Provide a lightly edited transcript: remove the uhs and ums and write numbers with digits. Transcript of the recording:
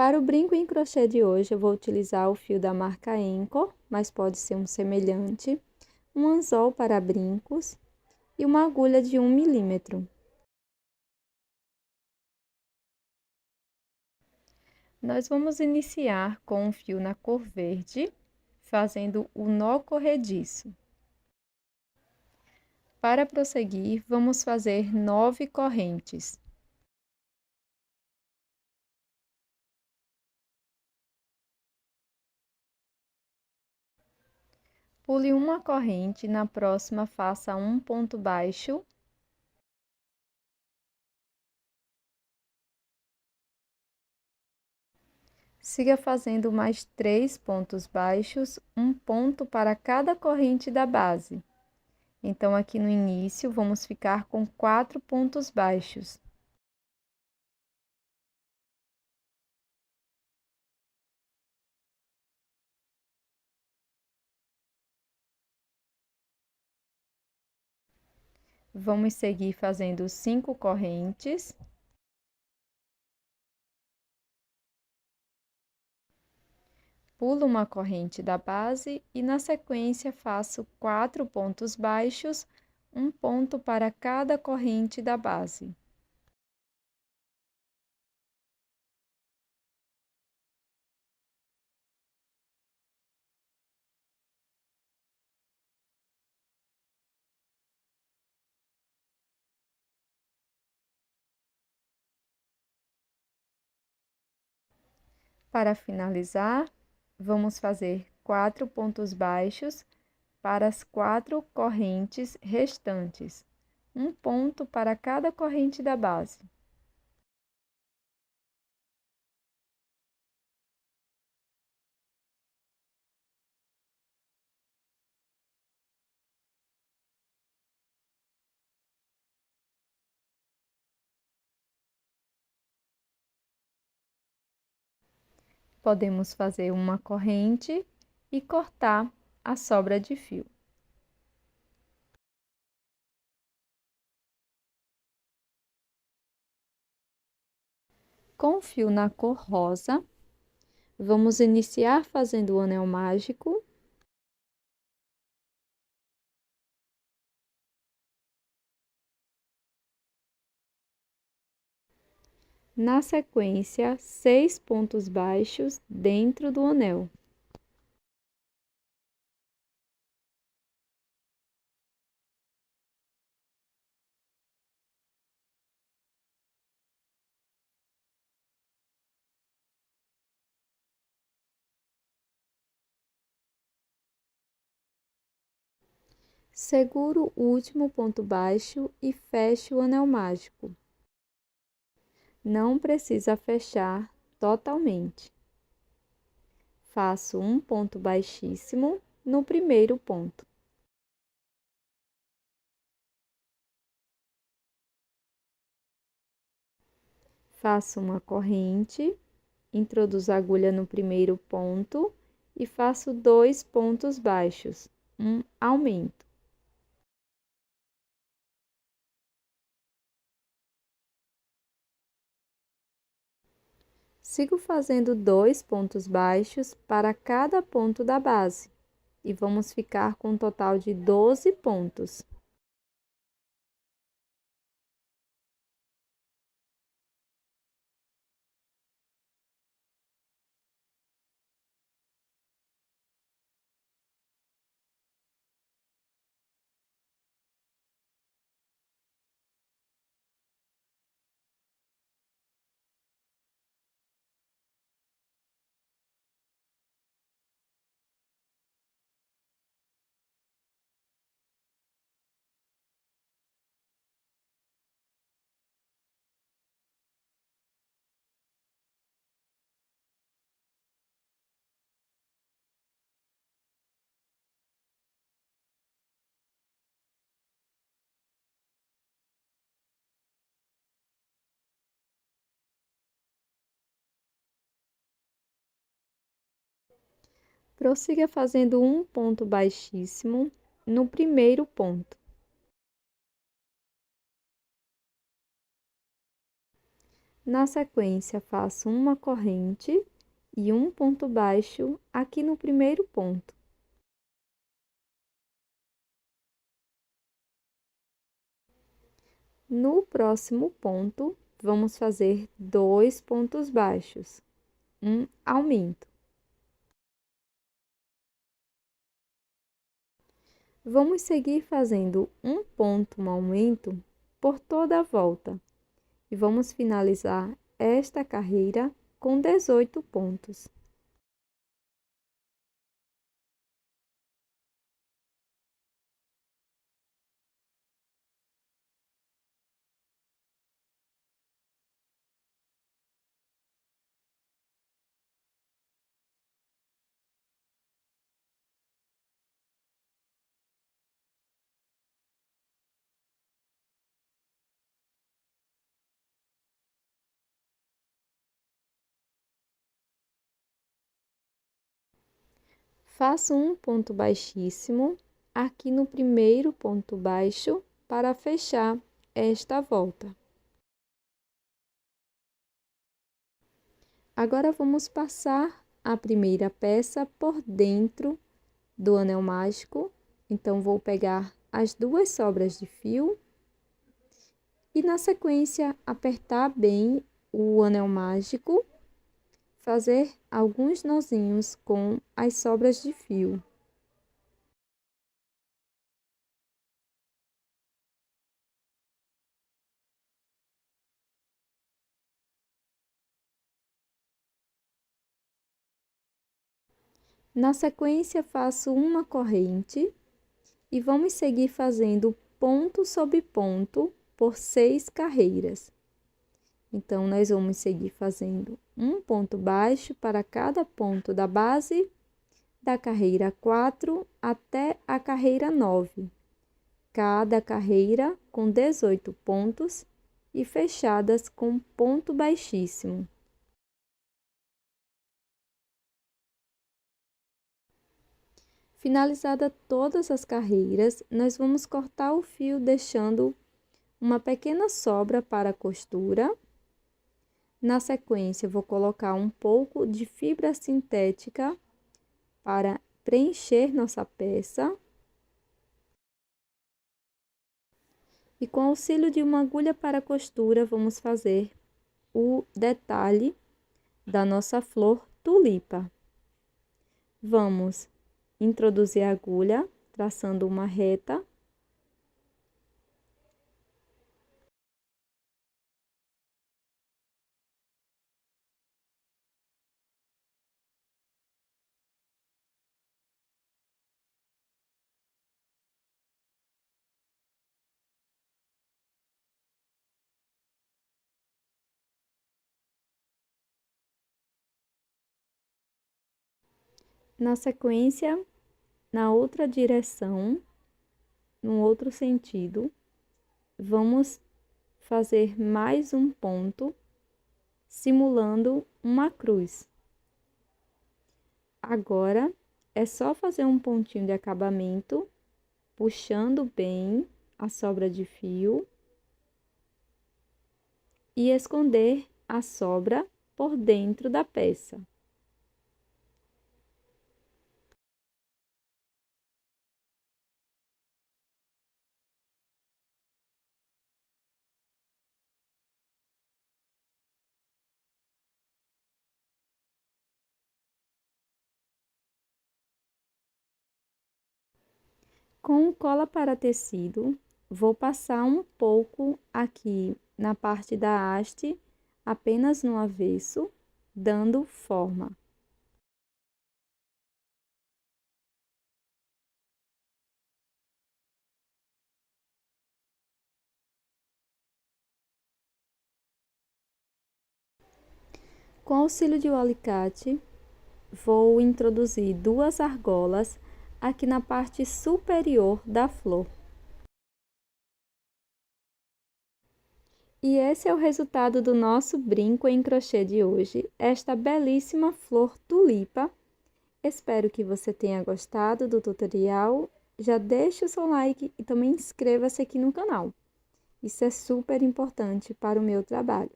Para o brinco em crochê de hoje, eu vou utilizar o fio da marca Anchor, mas pode ser um semelhante, um anzol para brincos e uma agulha de 1 milímetro. Nós vamos iniciar com um fio na cor verde, fazendo o nó corrediço. Para prosseguir, vamos fazer 9 correntes. Pule uma corrente, na próxima faça um ponto baixo. Siga fazendo mais 3 pontos baixos, um ponto para cada corrente da base. Então, aqui no início, vamos ficar com 4 pontos baixos. Vamos seguir fazendo 5 correntes. Pulo uma corrente da base e, na sequência, faço 4 pontos baixos, um ponto para cada corrente da base. Para finalizar, vamos fazer 4 pontos baixos para as 4 correntes restantes, um ponto para cada corrente da base. Podemos fazer uma corrente e cortar a sobra de fio. Com o fio na cor rosa, vamos iniciar fazendo o anel mágico. Na sequência, 6 pontos baixos dentro do anel. Seguro o último ponto baixo e fecho o anel mágico. Não precisa fechar totalmente. Faço um ponto baixíssimo no primeiro ponto. Faço uma corrente, introduzo a agulha no primeiro ponto e faço 2 pontos baixos, um aumento. Sigo fazendo 2 pontos baixos para cada ponto da base e vamos ficar com um total de 12 pontos. Prossiga fazendo um ponto baixíssimo no primeiro ponto. Na sequência, faço uma corrente e um ponto baixo aqui no primeiro ponto. No próximo ponto, vamos fazer 2 pontos baixos, um aumento. Vamos seguir fazendo um ponto, um aumento, por toda a volta. E vamos finalizar esta carreira com 18 pontos. Faço um ponto baixíssimo aqui no primeiro ponto baixo para fechar esta volta. Agora vamos passar a primeira peça por dentro do anel mágico. Então, vou pegar as 2 sobras de fio e, na sequência, apertar bem o anel mágico, fazer alguns nozinhos com as sobras de fio. Na sequência, faço uma corrente e vamos seguir fazendo ponto sobre ponto por 6 carreiras. Então, nós vamos seguir fazendo um ponto baixo para cada ponto da base, da carreira 4 até a carreira 9. Cada carreira com 18 pontos e fechadas com ponto baixíssimo. Finalizada todas as carreiras, nós vamos cortar o fio deixando uma pequena sobra para a costura. Na sequência, vou colocar um pouco de fibra sintética para preencher nossa peça. E com auxílio de uma agulha para costura, vamos fazer o detalhe da nossa flor tulipa. Vamos introduzir a agulha, traçando uma reta. Na sequência, na outra direção, no outro sentido, vamos fazer mais um ponto, simulando uma cruz. Agora, é só fazer um pontinho de acabamento, puxando bem a sobra de fio e esconder a sobra por dentro da peça. Com cola para tecido, vou passar um pouco aqui na parte da haste, apenas no avesso, dando forma. Com auxílio de um alicate, vou introduzir 2 argolas aqui na parte superior da flor. E esse é o resultado do nosso brinco em crochê de hoje, esta belíssima flor tulipa. Espero que você tenha gostado do tutorial. Já deixe o seu like e também inscreva-se aqui no canal. Isso é super importante para o meu trabalho.